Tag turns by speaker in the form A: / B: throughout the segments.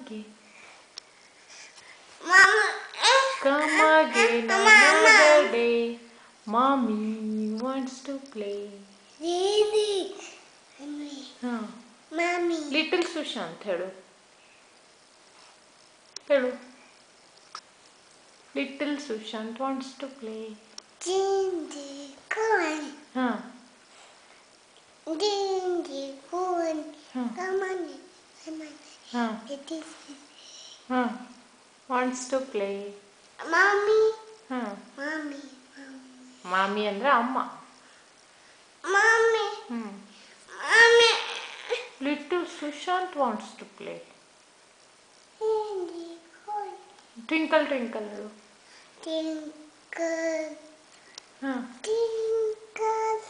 A: again. Come again another day. Mommy wants to play.
B: Mommy.
A: Little Sushant, ಹೇಳು. ಹೇಳು. Little Sushant wants to play.
B: Dingy corn. Dingy corn. Come on. It is.
A: Wants to play.
B: Mommy.
A: Mommy. Mommy ಅಂದ್ರೆ ಅಮ್ಮ.
B: Mommy. Mommy.
A: Little Sushant wants to play.
B: Dingy corn.
A: Twinkle twinkle ಹೇಳು.
B: Twinkle. Twinkle.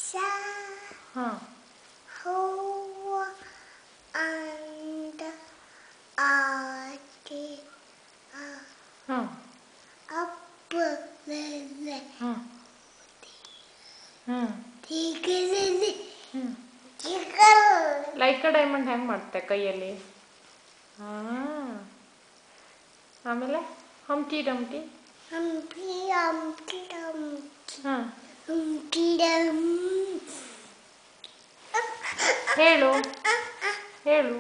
B: Star. Who and up
A: like diamond ಹೆಂಗೆ ಮಾಡ್ತೆ ಕೈಯಲ್ಲಿ. ಆಮೇಲೆ ಹಂಪ್ಟಿ ಡಂಪ್ಟಿ. ಹೇಳು ಹೇಳು.